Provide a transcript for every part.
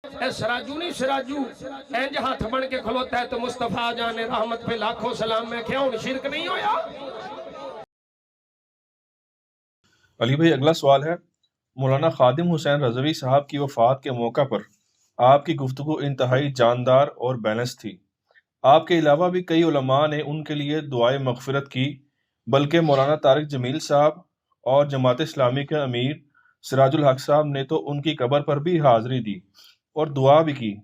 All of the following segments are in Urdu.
اے سراجو نہیں سراجو اینج ہاتھ بن کے کھلوتا ہے تو مصطفیٰ جان رحمت پہ لاکھوں سلام میں کیا ان شرک نہیں ہویا؟ علی بھائی اگلا سوال ہے، مولانا خادم حسین رضوی صاحب کی وفات کے موقع پر آپ کی گفتگو انتہائی جاندار اور بیلنس تھی۔ آپ کے علاوہ بھی کئی علماء نے ان کے لیے دعائے مغفرت کی، بلکہ مولانا طارق جمیل صاحب اور جماعت اسلامی کے امیر سراج الحق صاحب نے تو ان کی قبر پر بھی حاضری دی اور دعا بھی کی،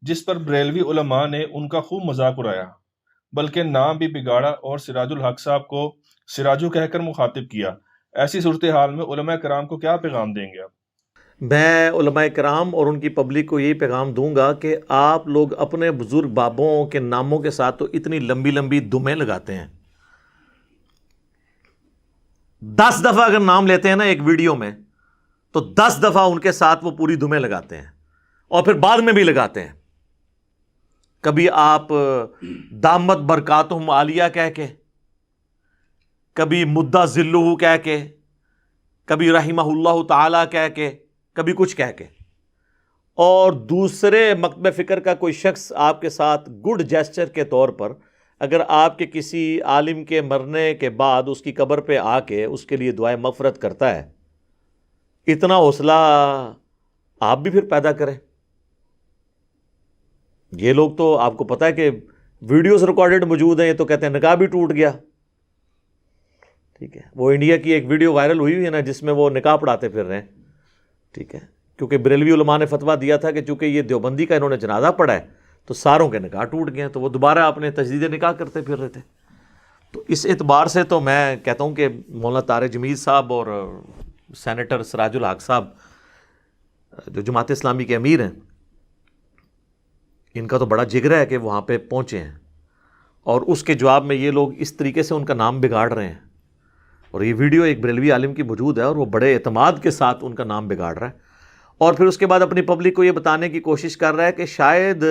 جس پر بریلوی علماء نے ان کا خوب مذاق اڑایا، بلکہ نام بھی بگاڑا اور سراج الحق صاحب کو سراجو کہہ کر مخاطب کیا۔ ایسی صورتحال میں علماء کرام کو کیا پیغام دیں گے آپ؟ میں علماء کرام اور ان کی پبلک کو یہی پیغام دوں گا کہ آپ لوگ اپنے بزرگ بابوں کے ناموں کے ساتھ تو اتنی لمبی لمبی دمیں لگاتے ہیں، 10 دفعہ اگر نام لیتے ہیں نا ایک ویڈیو میں تو 10 دفعہ ان کے ساتھ وہ پوری دمیں لگاتے ہیں اور پھر بعد میں بھی لگاتے ہیں۔ کبھی آپ دامت برکاتہم عالیہ کہہ کے، کبھی مدہ ذلہ کہہ کے، کبھی رحمہ اللہ تعالی کہہ کے، کبھی کچھ کہہ کے، اور دوسرے مکتب فکر کا کوئی شخص آپ کے ساتھ گڈ جیسچر کے طور پر اگر آپ کے کسی عالم کے مرنے کے بعد اس کی قبر پہ آ کے اس کے لیے دعائے مغفرت کرتا ہے، اتنا حوصلہ آپ بھی پھر پیدا کریں۔ یہ لوگ تو آپ کو پتہ ہے کہ ویڈیوز ریکارڈڈ موجود ہیں، یہ تو کہتے ہیں نکاح بھی ٹوٹ گیا، ٹھیک ہے۔ وہ انڈیا کی ایک ویڈیو وائرل ہوئی ہے نا جس میں وہ نکاح پڑھاتے پھر رہے ہیں، ٹھیک ہے، کیونکہ بریلوی علماء نے فتویٰ دیا تھا کہ چونکہ یہ دیوبندی کا انہوں نے جنازہ پڑھا ہے تو ساروں کے نکاح ٹوٹ گئے ہیں، تو وہ دوبارہ اپنے تجدید نکاح کرتے پھر رہے تھے۔ تو اس اعتبار سے تو میں کہتا ہوں کہ مولانا طارق جمیل صاحب اور سینیٹر سراج الحق صاحب جو جماعت اسلامی کے امیر ہیں، ان کا تو بڑا جگر ہے کہ وہاں پہ پہنچے ہیں، اور اس کے جواب میں یہ لوگ اس طریقے سے ان کا نام بگاڑ رہے ہیں، اور یہ ویڈیو ایک بریلوی عالم کی موجود ہے اور وہ بڑے اعتماد کے ساتھ ان کا نام بگاڑ رہا ہے، اور پھر اس کے بعد اپنی پبلک کو یہ بتانے کی کوشش کر رہا ہے کہ شاید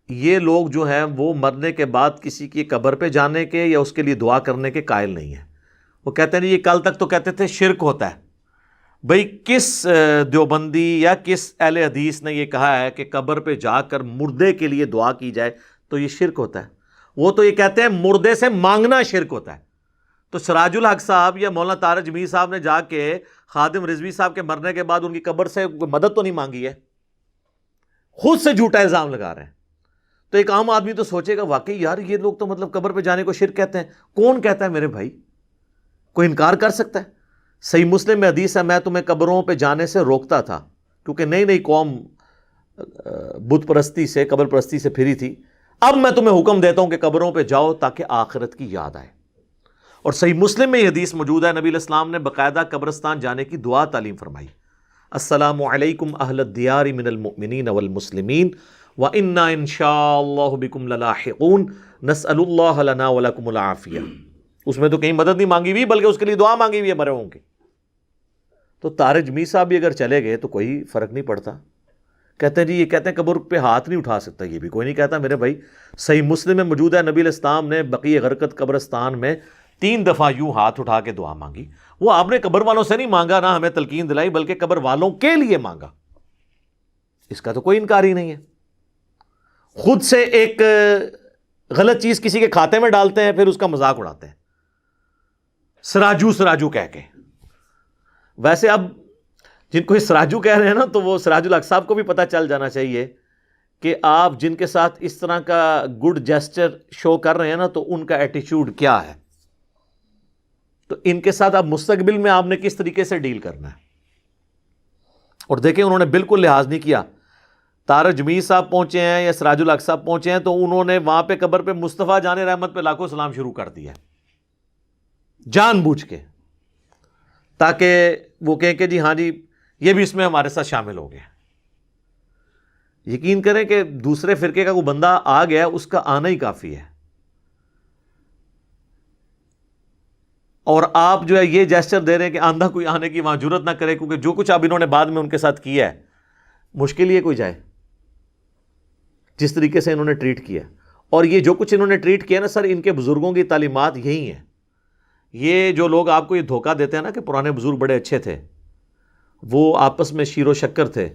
یہ لوگ جو ہیں وہ مرنے کے بعد کسی کی قبر پہ جانے کے یا اس کے لیے دعا کرنے کے قائل نہیں ہیں۔ وہ کہتے ہیں یہ کل تک تو کہتے تھے شرک ہوتا ہے۔ بھئی کس دیوبندی یا کس اہل حدیث نے یہ کہا ہے کہ قبر پہ جا کر مردے کے لیے دعا کی جائے تو یہ شرک ہوتا ہے؟ وہ تو یہ کہتے ہیں مردے سے مانگنا شرک ہوتا ہے۔ تو سراج الحق صاحب یا مولانا طارق جمیل صاحب نے جا کے خادم رضوی صاحب کے مرنے کے بعد ان کی قبر سے مدد تو نہیں مانگی ہے، خود سے جھوٹا الزام لگا رہے ہیں۔ تو ایک عام آدمی تو سوچے گا واقعی یار یہ لوگ تو مطلب قبر پہ جانے کو شرک کہتے ہیں۔ کون کہتا ہے میرے بھائی؟ کوئی انکار کر سکتا ہے؟ صحیح مسلم میں حدیث ہے، میں تمہیں قبروں پہ جانے سے روکتا تھا، کیونکہ نئی نئی قوم بت پرستی سے قبر پرستی سے پھری تھی، اب میں تمہیں حکم دیتا ہوں کہ قبروں پہ جاؤ تاکہ آخرت کی یاد آئے۔ اور صحیح مسلم میں یہ حدیث موجود ہے، نبی علیہ السلام نے باقاعدہ قبرستان جانے کی دعا تعلیم فرمائی، السلام علیکم اہل الدیار من المؤمنین والمسلمین وَإِنَّا إِن شَاءَ اللَّهُ بِكُمْ لَلَاحِقُونَ نَسْأَلُ اللَّهَ لَنَا وَلَكُمُ الْعَافِيَةَ۔ اس میں تو کہیں مدد نہیں مانگی ہوئی بلکہ اس کے لیے دعا مانگی ہوئی ہے مرے ہوں کی۔ تو طارق جمیل صاحب بھی اگر چلے گئے تو کوئی فرق نہیں پڑتا۔ کہتے ہیں جی یہ کہتے ہیں قبر پہ ہاتھ نہیں اٹھا سکتا، یہ بھی کوئی نہیں کہتا میرے بھائی۔ صحیح مسلم میں موجود ہے، نبی علیہ السلام نے بقیع غرقد قبرستان میں 3 دفعہ یوں ہاتھ اٹھا کے دعا مانگی۔ وہ آپ نے قبر والوں سے نہیں مانگا، نہ ہمیں تلقین دلائی، بلکہ قبر والوں کے لیے مانگا۔ اس کا تو کوئی انکار ہی نہیں ہے۔ خود سے ایک غلط چیز کسی کے کھاتے میں ڈالتے ہیں، پھر اس کا مذاق اڑاتے ہیں سراجو سراجو کہہ کے۔ ویسے اب جن کو یہ سراجو کہہ رہے ہیں نا تو وہ سراج الحق صاحب کو بھی پتہ چل جانا چاہیے کہ آپ جن کے ساتھ اس طرح کا گڈ جیسچر شو کر رہے ہیں نا تو ان کا ایٹیچیوڈ کیا ہے، تو ان کے ساتھ اب مستقبل میں آپ نے کس طریقے سے ڈیل کرنا ہے۔ اور دیکھیں انہوں نے بالکل لحاظ نہیں کیا۔ طارق جمیل صاحب پہنچے ہیں یا سراج الحق صاحب پہنچے ہیں تو انہوں نے وہاں پہ قبر پہ مصطفیٰ جان رحمت پہ لاکھوں سلام شروع کر دیا جان بوجھ کے، تاکہ وہ کہیں کہ جی ہاں جی یہ بھی اس میں ہمارے ساتھ شامل ہو گیا۔ یقین کریں کہ دوسرے فرقے کا کوئی بندہ آ گیا اس کا آنا ہی کافی ہے، اور آپ جو ہے یہ جیسچر دے رہے ہیں کہ آندھا کوئی آنے کی وہاں جرت نہ کرے، کیونکہ جو کچھ اب انہوں نے بعد میں ان کے ساتھ کیا ہے مشکل ہی کوئی جائے جس طریقے سے انہوں نے ٹریٹ کیا۔ اور یہ جو کچھ انہوں نے ٹریٹ کیا نا سر، ان کے بزرگوں کی تعلیمات یہی ہیں۔ یہ جو لوگ آپ کو یہ دھوکہ دیتے ہیں نا کہ پرانے بزرگ بڑے اچھے تھے، وہ آپس میں شیر و شکر تھے،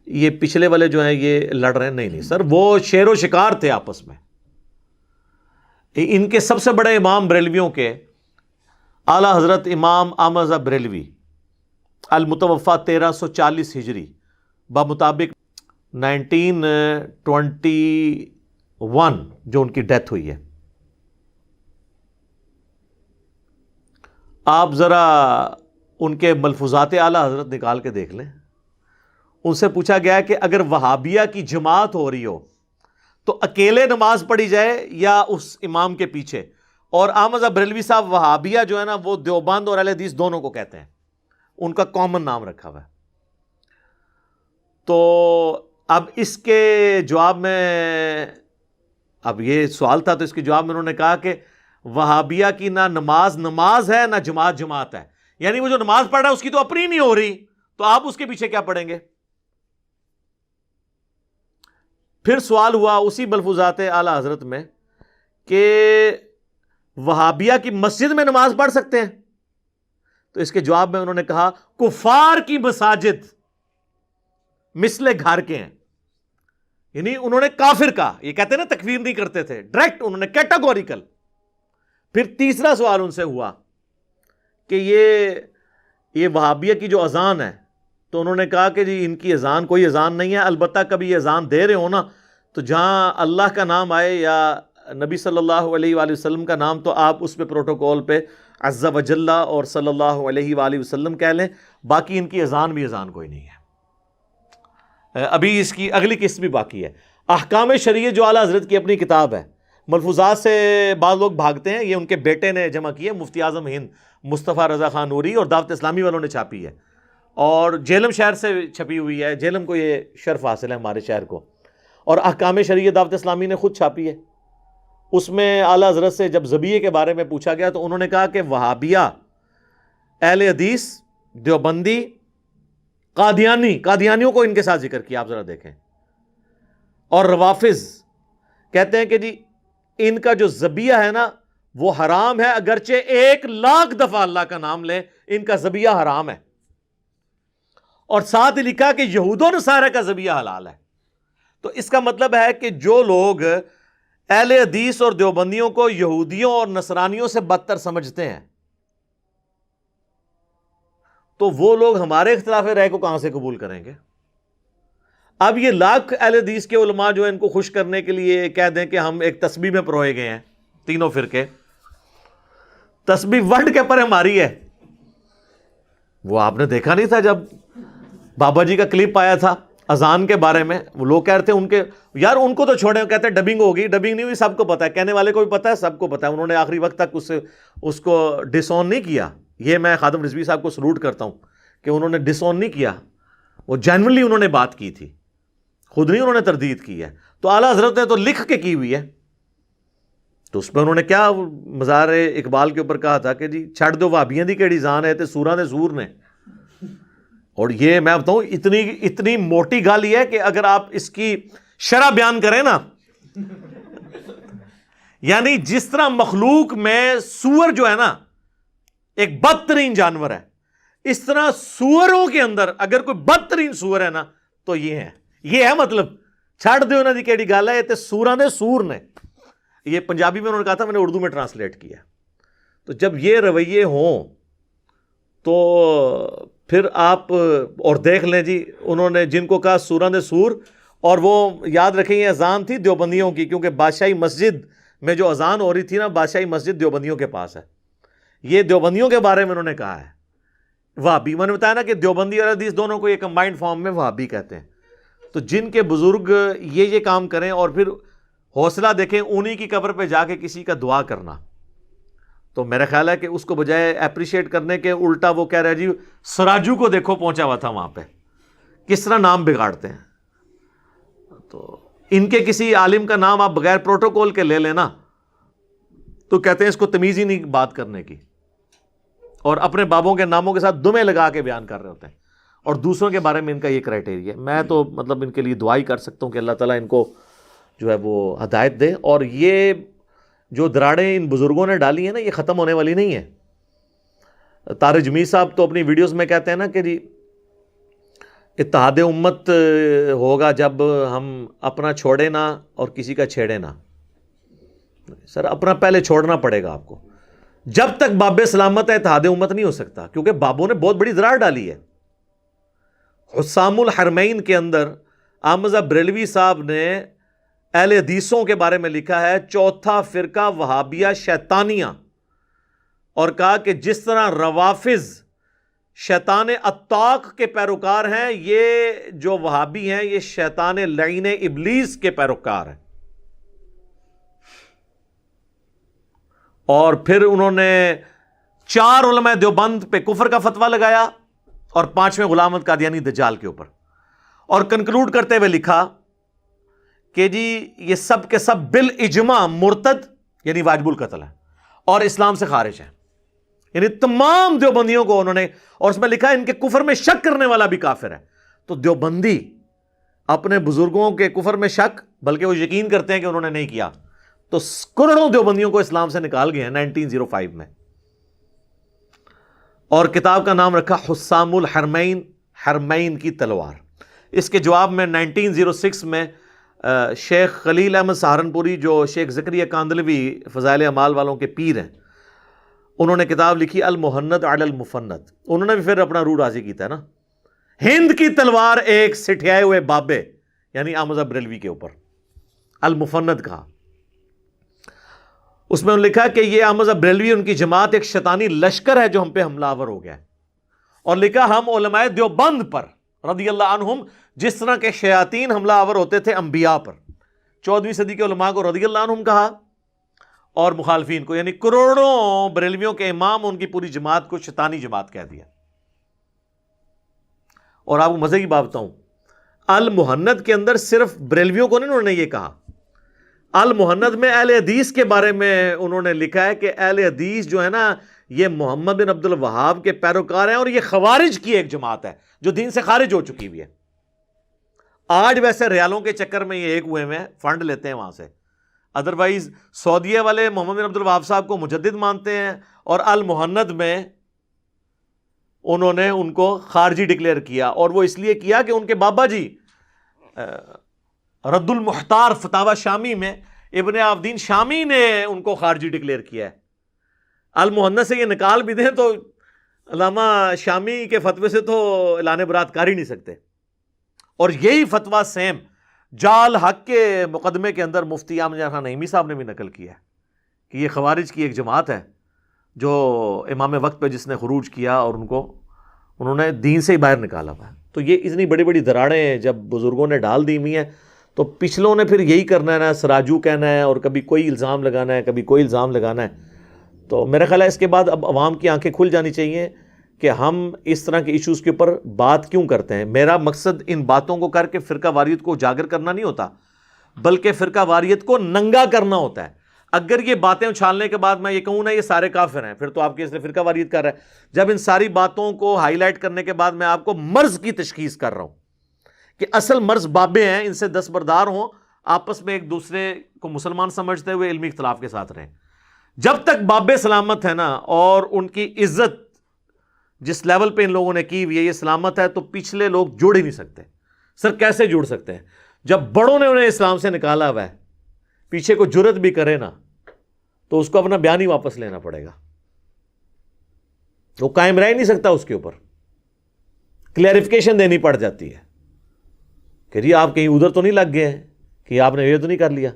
یہ پچھلے والے جو ہیں یہ لڑ رہے ہیں. نہیں سر، وہ شیر و شکار تھے آپس میں. ان کے سب سے بڑے امام بریلویوں کے اعلیٰ حضرت امام احمد رضا بریلوی المتوفا 1340 ہجری بمطابق 1921 جو ان کی ڈیتھ ہوئی ہے. آپ ذرا ان کے ملفوظات اعلیٰ حضرت نکال کے دیکھ لیں. ان سے پوچھا گیا کہ اگر وہابیہ کی جماعت ہو رہی ہو تو اکیلے نماز پڑھی جائے یا اس امام کے پیچھے. اور احمد بریلوی صاحب وہابیہ جو ہے نا وہ دیوبند اور اہل حدیث دونوں کو کہتے ہیں، ان کا کامن نام رکھا ہوا ہے. تو اب اس کے جواب میں، اب یہ سوال تھا تو اس کے جواب میں انہوں نے کہا کہ وہابیہ کی نہ نماز ہے نہ جماعت ہے. یعنی وہ جو نماز پڑھ رہا ہے اس کی تو اپنی نہیں ہو رہی، تو آپ اس کے پیچھے کیا پڑھیں گے؟ پھر سوال ہوا اسی ملفوظات اعلیٰ حضرت میں کہ وہابیہ کی مسجد میں نماز پڑھ سکتے ہیں؟ تو اس کے جواب میں انہوں نے کہا کفار کی مساجد مثل گھر کے ہیں. یعنی انہوں نے کافر کہا. یہ کہتے ہیں نا تکفیر نہیں کرتے تھے، ڈائریکٹ انہوں نے کیٹاگوریکل. پھر تیسرا سوال ان سے ہوا کہ یہ وہابیہ کی جو اذان ہے، تو انہوں نے کہا کہ جی ان کی اذان کوئی اذان نہیں ہے، البتہ کبھی یہ اذان دے رہے ہو نا تو جہاں اللہ کا نام آئے یا نبی صلی اللہ علیہ وآلہ وسلم کا نام تو آپ اس پہ پروٹوکول پہ عز و جل اور صلی اللہ علیہ وآلہ وسلم کہہ لیں، باقی ان کی اذان بھی اذان کوئی نہیں ہے. ابھی اس کی اگلی قسط بھی باقی ہے. احکام شریعہ جو اعلیٰ حضرت کی اپنی کتاب ہے، ملفوظات سے بعض لوگ بھاگتے ہیں، یہ ان کے بیٹے نے جمع کی ہے، مفتی اعظم ہند مصطفیٰ رضا خان نوری اور دعوت اسلامی والوں نے چھاپی ہے، اور جہلم شہر سے چھپی ہوئی ہے. جہلم کو یہ شرف حاصل ہے ہمارے شہر کو. اور احکام شریعہ دعوت اسلامی نے خود چھاپی ہے. اس میں اعلیٰ حضرت سے جب ذبیحے کے بارے میں پوچھا گیا تو انہوں نے کہا کہ وہابیہ، اہل حدیث، دیوبندی، قادیانیوں کو ان کے ساتھ ذکر کیا، آپ ذرا دیکھیں. اور روافظ کہتے ہیں کہ جی ان کا جو ذبیحہ ہے نا وہ حرام ہے، اگرچہ 1,00,000 دفعہ اللہ کا نام لیں ان کا ذبیحہ حرام ہے. اور ساتھ ہی لکھا کہ یہود و نصارہ کا ذبیحہ حلال ہے. تو اس کا مطلب ہے کہ جو لوگ اہل حدیث اور دیوبندیوں کو یہودیوں اور نصرانیوں سے بدتر سمجھتے ہیں تو وہ لوگ ہمارے اختلاف رائے کو کہاں سے قبول کریں گے؟ اب یہ لاکھ اہل حدیث کے علماء جو ان کو خوش کرنے کے لیے کہہ دیں کہ ہم ایک تسبیح میں پروئے گئے ہیں، تینوں فرقے، تسبیح ورڈ کے پر ہماری ہے. وہ آپ نے دیکھا نہیں تھا جب بابا جی کا کلپ آیا تھا اذان کے بارے میں، وہ لوگ کہہ رہے تھے ان کے یار ان کو تو چھوڑیں، کہتے ہیں ڈبنگ ہوگی، ڈبنگ نہیں ہوئی، سب کو پتا ہے، کہنے والے کو بھی پتا ہے، سب کو پتا ہے. انہوں نے آخری وقت تک اس کو ڈس آن نہیں کیا. یہ میں خادم رضوی صاحب کو سلوٹ کرتا ہوں کہ انہوں نے ڈس آن نہیں کیا، وہ جینوئنلی انہوں نے بات کی تھی، خود نہیں انہوں نے تردید کی ہے. تو اعلیٰ حضرت نے تو لکھ کے کی ہوئی ہے. تو اس پہ انہوں نے کیا مزار اقبال کے اوپر کہا تھا کہ جی چھڑ دو وہابیاں دی کیڑی جان ہے تے سوراں دے سور نے. اور یہ میں بتاؤں اتنی موٹی گل یہ ہے کہ اگر آپ اس کی شرح بیان کریں نا، یعنی جس طرح مخلوق میں سور جو ہے نا ایک بدترین جانور ہے، اس طرح سوروں کے اندر اگر کوئی بدترین سور ہے نا تو یہ ہے مطلب چھڑ دے انہاں دی کیڑی گل ہے تے سوراں دے سور نے. یہ پنجابی میں انہوں نے کہا تھا، میں نے اردو میں ٹرانسلیٹ کیا. تو جب یہ رویے ہوں تو پھر آپ اور دیکھ لیں جی، انہوں نے جن کو کہا سوراں دے سور، اور وہ یاد رکھیں یہ اذان تھی دیوبندیوں کی، کیونکہ بادشاہی مسجد میں جو اذان ہو رہی تھی نا بادشاہی مسجد دیوبندیوں کے پاس ہے. یہ دیوبندیوں کے بارے میں انہوں نے کہا ہے. وہابی میں نے بتایا نا کہ دیوبندی اور حدیث دونوں کو یہ کمبائنڈ فارم میں وہابی کہتے ہیں. تو جن کے بزرگ یہ کام کریں اور پھر حوصلہ دیکھیں انہی کی قبر پہ جا کے کسی کا دعا کرنا، تو میرا خیال ہے کہ اس کو بجائے اپریشیٹ کرنے کے الٹا وہ کہہ رہے جی سراجو کو دیکھو پہنچا ہوا تھا وہاں پہ، کس طرح نام بگاڑتے ہیں. تو ان کے کسی عالم کا نام آپ بغیر پروٹوکول کے لے لینا تو کہتے ہیں اس کو تمیز ہی نہیں بات کرنے کی، اور اپنے بابوں کے ناموں کے ساتھ دمیں لگا کے بیان کر رہے ہوتے ہیں. اور دوسروں کے بارے میں ان کا یہ کرائٹیریا ہے. میں تو مطلب ان کے لیے دعا ہی کر سکتا ہوں کہ اللہ تعالیٰ ان کو جو ہے وہ ہدایت دے. اور یہ جو دراڑیں ان بزرگوں نے ڈالی ہیں نا یہ ختم ہونے والی نہیں ہے. طارق جمیل صاحب تو اپنی ویڈیوز میں کہتے ہیں نا کہ جی اتحاد امت ہوگا جب ہم اپنا چھوڑے نہ اور کسی کا چھیڑے نہ. سر اپنا پہلے چھوڑنا پڑے گا آپ کو. جب تک باب سلامت ہے اتحاد امت نہیں ہو سکتا, کیونکہ بابوں نے بہت بڑی دراڑ ڈالی ہے. حسام الحرمین کے اندر احمد بریلوی صاحب نے اہل حدیثوں کے بارے میں لکھا ہے چوتھا فرقہ وہابیہ شیطانیہ, اور کہا کہ جس طرح روافظ شیطان اتاق کے پیروکار ہیں, یہ جو وہابی ہیں یہ شیطان لعین ابلیس کے پیروکار ہیں. اور پھر انہوں نے 4 علماء دیوبند پہ کفر کا فتویٰ لگایا اور 5ویں غلام احمد قادیانی دجال کے اوپر, اور کنکلوڈ کرتے ہوئے لکھا کہ جی یہ سب کے سب بالاجماع مرتد یعنی واجب القتل ہے اور اسلام سے خارج ہیں. یعنی تمام دیوبندیوں کو انہوں نے, اور اس میں لکھا ان کے کفر میں شک کرنے والا بھی کافر ہے. تو دیوبندی اپنے بزرگوں کے کفر میں شک, بلکہ وہ یقین کرتے ہیں کہ انہوں نے نہیں کیا, تو کروڑوں دیوبندیوں کو اسلام سے نکال گئے ہیں 1905 میں. اور کتاب کا نام رکھا حسام الحرمین, حرمین کی تلوار. اس کے جواب میں 1906 میں شیخ خلیل احمد سہارنپوری, جو شیخ زکریا کاندلوی فضائل اعمال والوں کے پیر ہیں, انہوں نے کتاب لکھی المہند علی المفند. انہوں نے بھی پھر اپنا روح راضی کیتا ہے نا, ہند کی تلوار ایک سٹھیائے ہوئے بابے یعنی احمد بریلوی کے اوپر, المفند کہا. اس میں انہوں نے لکھا کہ یہ احمد بریلوی ان کی جماعت ایک شیطانی لشکر ہے جو ہم پہ حملہ آور ہو گیا ہے. اور لکھا ہم علماء دیوبند پر رضی اللہ عنہم جس طرح کے شیاطین حملہ آور ہوتے تھے انبیاء پر. 14ویں صدی کے علماء کو رضی اللہ عنہم کہا اور مخالفین کو, یعنی کروڑوں بریلویوں کے امام ان کی پوری جماعت کو شیطانی جماعت کہہ دیا. اور آپ کو مزے کی بات بتاؤں, المہند کے اندر صرف بریلویوں کو نہیں انہوں نے یہ کہا, المہند میں اہل حدیث کے بارے میں انہوں نے لکھا ہے کہ اہل حدیث جو ہے نا یہ محمد بن عبد الوہاب کے پیروکار ہیں, اور یہ خوارج کی ایک جماعت ہے جو دین سے خارج ہو چکی ہوئی ہے. آج ویسے ریالوں کے چکر میں یہ ایک ہوئے میں فنڈ لیتے ہیں وہاں سے, ادروائز سعودیہ والے محمد بن عبد الوہاب صاحب کو مجدد مانتے ہیں, اور المہند میں انہوں نے ان کو خارجی ڈکلیئر کیا, اور وہ اس لیے کیا کہ ان کے بابا جی رد المحتار فتاوی شامی میں ابن عابدین شامی نے ان کو خارجی ڈکلیئر کیا ہے. المہند سے یہ نکال بھی دیں تو علامہ شامی کے فتوے سے تو اعلان برات کر ہی نہیں سکتے. اور یہی فتویٰ سیم جال حق کے مقدمے کے اندر مفتی احمد خان نعیمی صاحب نے بھی نقل کیا ہے کہ یہ خوارج کی ایک جماعت ہے جو امام وقت پہ جس نے خروج کیا اور انہوں نے دین سے ہی باہر نکالا ہوا ہے. تو یہ اتنی بڑی بڑی دراڑیں جب بزرگوں نے ڈال دی ہوئی ہیں تو پچھلوں نے پھر یہی کرنا ہے نا, سراجو کہنا ہے اور کبھی کوئی الزام لگانا ہے, کبھی کوئی الزام لگانا ہے. تو میرا خیال ہے اس کے بعد اب عوام کی آنکھیں کھل جانی چاہیے کہ ہم اس طرح کے ایشوز کے اوپر بات کیوں کرتے ہیں. میرا مقصد ان باتوں کو کر کے فرقہ واریت کو اجاگر کرنا نہیں ہوتا, بلکہ فرقہ واریت کو ننگا کرنا ہوتا ہے. اگر یہ باتیں اچھالنے کے بعد میں یہ کہوں نا یہ سارے کافر ہیں, پھر تو آپ کے اس نے فرقہ واریت کر رہا ہے. جب ان ساری باتوں کو ہائی لائٹ کرنے کے بعد میں آپ کو مرض کی تشخیص کر رہا ہوں کہ اصل مرض بابے ہیں, ان سے دستبردار ہوں, آپس میں ایک دوسرے کو مسلمان سمجھتے ہوئے علمی اختلاف کے ساتھ رہیں. جب تک بابے سلامت ہے نا اور ان کی عزت جس لیول پہ ان لوگوں نے کی ہوئی ہے یہ سلامت ہے, تو پچھلے لوگ جڑ ہی نہیں سکتے. سر کیسے جڑ سکتے ہیں جب بڑوں نے انہیں اسلام سے نکالا ہوا ہے, پیچھے کو جرت بھی کرے نا تو اس کو اپنا بیان ہی واپس لینا پڑے گا, وہ قائم رہ ہی نہیں سکتا. اس کے اوپر کلیئرفیکیشن دینی پڑ جاتی ہے کہ جی آپ کہیں ادھر تو نہیں لگ گئے ہیں, کہ آپ نے یہ تو نہیں کر لیا.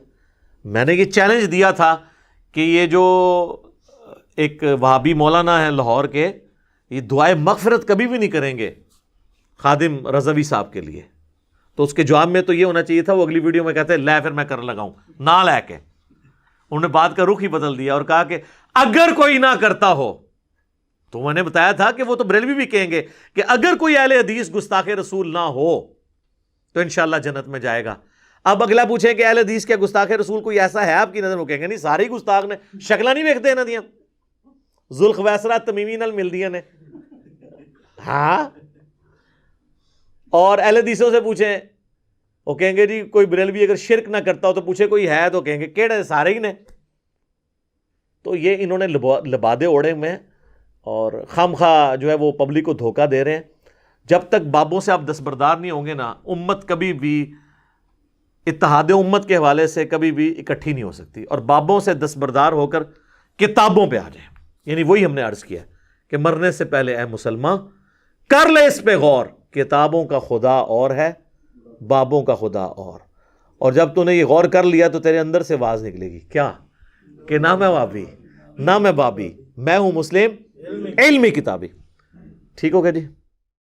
میں نے یہ چیلنج دیا تھا کہ یہ جو ایک وہابی مولانا ہے لاہور کے, یہ دعائے مغفرت کبھی بھی نہیں کریں گے خادم رضوی صاحب کے لیے. تو اس کے جواب میں تو یہ ہونا چاہیے تھا, وہ اگلی ویڈیو میں کہتے ہیں لے پھر میں کر لگاؤں, نہ لے کے انہوں نے بات کا رخ ہی بدل دیا اور کہا کہ اگر کوئی نہ کرتا ہو, تو میں نے بتایا تھا کہ وہ تو بریلوی بھی کہیں گے کہ اگر کوئی اہل حدیث گستاخ رسول نہ ہو تو انشاءاللہ جنت میں جائے گا. اب اگلا پوچھیں کہ اہل حدیث کیا گستاخ رسول کوئی ایسا ہے آپ کی نظر میں, کہیں گے نہیں سارے گستاخ نے, شکلہ نہیں ویکھتے انہاں دیاں, ذوالخویسرہ تمیمی نال ملدیاں نے. ہاں, اور اہل حدیثوں سے پوچھیں وہ کہیں گے جی کوئی بریلوی اگر شرک نہ کرتا ہو تو پوچھے کوئی ہے, تو کہیں گے کیڑے سارے ہی نے. تو یہ انہوں نے لبادے اوڑے میں اور خام خواہ جو ہے وہ پبلک کو دھوکہ دے رہے ہیں. جب تک بابوں سے آپ دستبردار نہیں ہوں گے نا، امت کبھی بھی اتحاد امت کے حوالے سے کبھی بھی اکٹھی نہیں ہو سکتی. اور بابوں سے دستبردار ہو کر کتابوں پہ آ جائیں. یعنی وہی ہم نے عرض کیا کہ مرنے سے پہلے اے مسلمان کر لے اس پہ غور، کتابوں کا خدا اور ہے، بابوں کا خدا اور جب تو نے یہ غور کر لیا تو تیرے اندر سے آواز نکلے گی کیا کہ نہ میں بابی نہ میں بابی، میں ہوں مسلم علمی کتابی. ٹھیک ہو گیا جی.